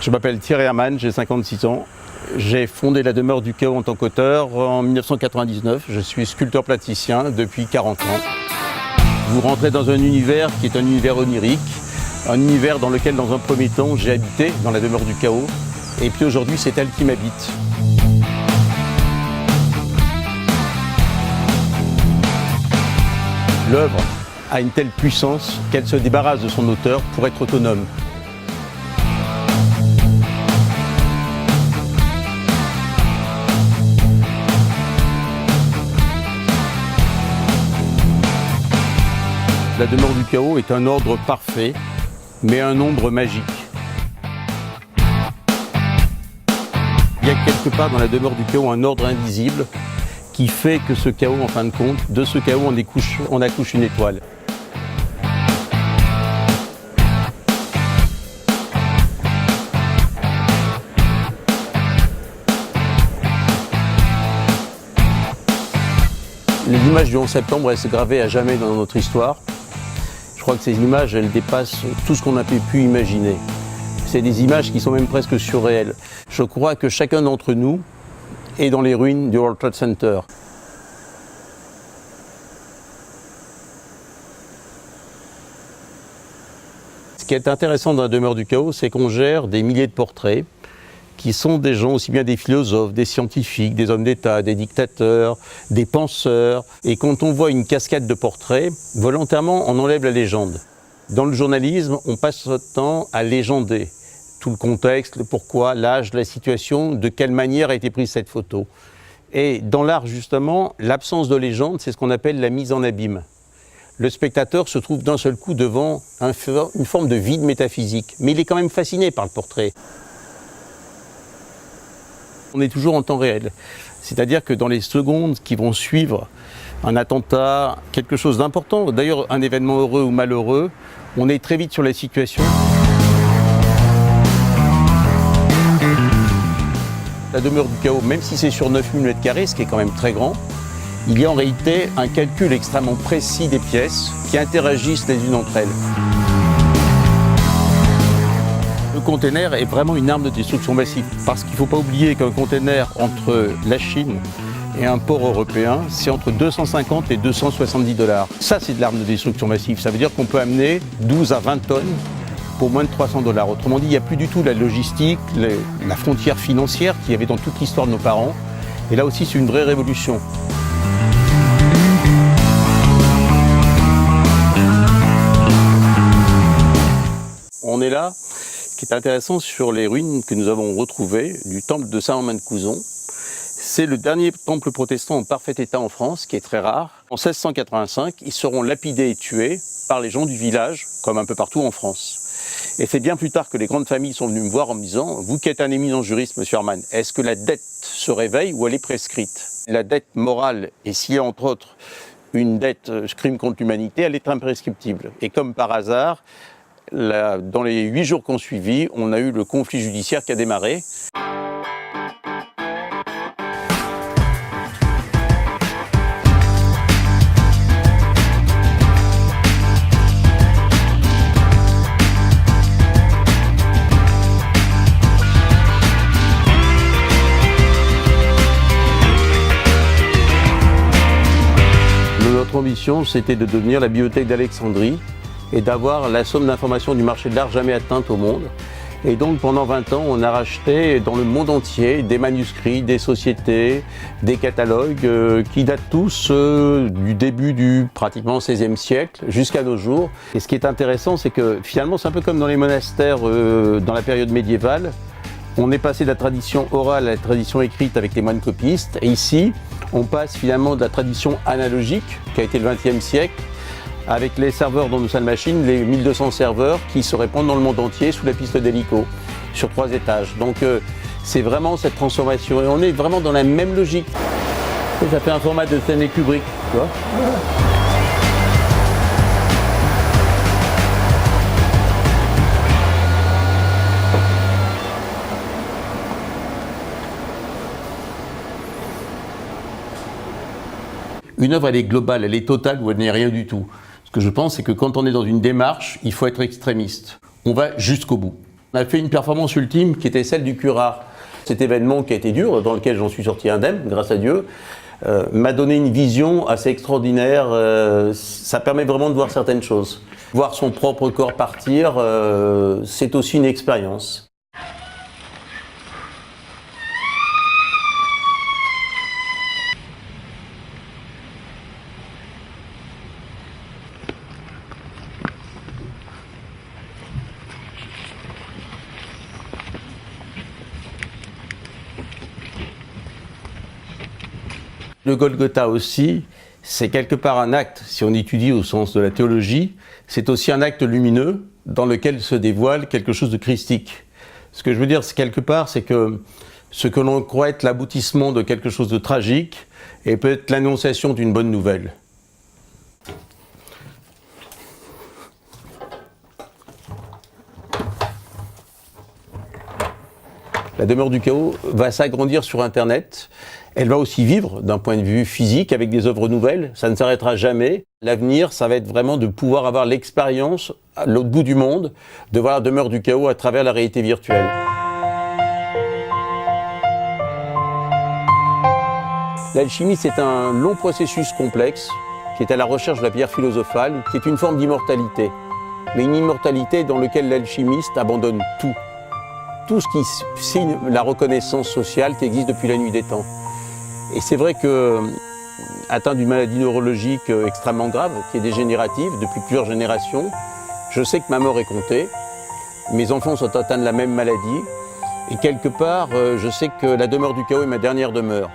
Je m'appelle Thierry Hermann, j'ai 56 ans. J'ai fondé la demeure du Chaos en tant qu'auteur en 1999. Je suis sculpteur plasticien depuis 40 ans. Vous rentrez dans un univers qui est un univers onirique, un univers dans lequel, dans un premier temps, j'ai habité dans la demeure du Chaos. Et puis aujourd'hui, c'est elle qui m'habite. L'œuvre a une telle puissance qu'elle se débarrasse de son auteur pour être autonome. La demeure du Chaos est un ordre parfait, mais un nombre magique. Il y a quelque part dans la demeure du Chaos un ordre invisible qui fait que ce chaos, en fin de compte, de ce chaos, on accouche une étoile. Les images du 11 septembre restent gravées à jamais dans notre histoire. Je crois que ces images, elles dépassent tout ce qu'on a pu imaginer. C'est des images qui sont même presque surréelles. Je crois que chacun d'entre nous est dans les ruines du World Trade Center. Ce qui est intéressant dans la demeure du Chaos, c'est qu'on gère des milliers de portraits qui sont des gens, aussi bien des philosophes, des scientifiques, des hommes d'État, des dictateurs, des penseurs. Et quand on voit une cascade de portraits, volontairement, on enlève la légende. Dans le journalisme, on passe notre temps à légender tout le contexte, le pourquoi, l'âge, la situation, de quelle manière a été prise cette photo. Et dans l'art, justement, l'absence de légende, c'est ce qu'on appelle la mise en abîme. Le spectateur se trouve d'un seul coup devant une forme de vide métaphysique, mais il est quand même fasciné par le portrait. On est toujours en temps réel, c'est-à-dire que dans les secondes qui vont suivre un attentat, quelque chose d'important, d'ailleurs un événement heureux ou malheureux, on est très vite sur la situation. La demeure du Chaos, même si c'est sur 9000 m², ce qui est quand même très grand, il y a en réalité un calcul extrêmement précis des pièces qui interagissent les unes entre elles. Le container est vraiment une arme de destruction massive, parce qu'il ne faut pas oublier qu'un container entre la Chine et un port européen, c'est entre 250 et 270 $. Ça, c'est de l'arme de destruction massive. Ça veut dire qu'on peut amener 12 à 20 tonnes pour moins de 300 $. Autrement dit, il n'y a plus du tout la logistique, la frontière financière qu'il y avait dans toute l'histoire de nos parents. Et là aussi, c'est une vraie révolution. On est là, ce qui est intéressant sur les ruines que nous avons retrouvées du temple de Saint-Romain-de-Couzon. C'est le dernier temple protestant en parfait état en France, qui est très rare. En 1685, ils seront lapidés et tués par les gens du village, comme un peu partout en France. Et c'est bien plus tard que les grandes familles sont venues me voir en me disant « Vous qui êtes un éminent juriste, monsieur Hermann, est-ce que la dette se réveille ou elle est prescrite ?» La dette morale, et s'il y a entre autres une dette crime contre l'humanité, elle est imprescriptible. Et comme par hasard, dans les 8 jours qu'on suivit, on a eu le conflit judiciaire qui a démarré. Notre ambition, c'était de devenir la bibliothèque d'Alexandrie et d'avoir la somme d'informations du marché de l'art jamais atteinte au monde. Et donc pendant 20 ans, on a racheté dans le monde entier des manuscrits, des sociétés, des catalogues qui datent tous du début du pratiquement XVIe siècle jusqu'à nos jours. Et ce qui est intéressant, c'est que finalement, c'est un peu comme dans les monastères dans la période médiévale. On est passé de la tradition orale à la tradition écrite avec les moines copistes. Et ici, on passe finalement de la tradition analogique, qui a été le XXe siècle, avec les serveurs dans nos salles machines, les 1200 serveurs qui se répandent dans le monde entier sous la piste d'hélico, sur 3 étages. Donc c'est vraiment cette transformation. Et on est vraiment dans la même logique. Et ça fait un format de Stanley Kubrick, tu vois. Une œuvre, elle est globale, elle est totale ou elle n'est rien du tout. Ce que je pense, c'est que quand on est dans une démarche, il faut être extrémiste. On va jusqu'au bout. On a fait une performance ultime qui était celle du curare. Cet événement qui a été dur, dans lequel j'en suis sorti indemne, grâce à Dieu, m'a donné une vision assez extraordinaire. Ça permet vraiment de voir certaines choses. Voir son propre corps partir, c'est aussi une expérience. Le Golgotha aussi, c'est quelque part un acte, si on étudie au sens de la théologie, c'est aussi un acte lumineux dans lequel se dévoile quelque chose de christique. Ce que je veux dire, c'est quelque part, c'est que ce que l'on croit être l'aboutissement de quelque chose de tragique est peut-être l'annonciation d'une bonne nouvelle. La demeure du chaos va s'agrandir sur Internet. Elle va aussi vivre d'un point de vue physique avec des œuvres nouvelles. Ça ne s'arrêtera jamais. L'avenir, ça va être vraiment de pouvoir avoir l'expérience à l'autre bout du monde, de voir la demeure du chaos à travers la réalité virtuelle. L'alchimie, c'est un long processus complexe qui est à la recherche de la pierre philosophale, qui est une forme d'immortalité. Mais une immortalité dans laquelle l'alchimiste abandonne tout. Tout ce qui signe la reconnaissance sociale qui existe depuis la nuit des temps. Et c'est vrai que, atteint d'une maladie neurologique extrêmement grave, qui est dégénérative depuis plusieurs générations, je sais que ma mort est comptée. Mes enfants sont atteints de la même maladie. Et quelque part, je sais que la demeure du chaos est ma dernière demeure.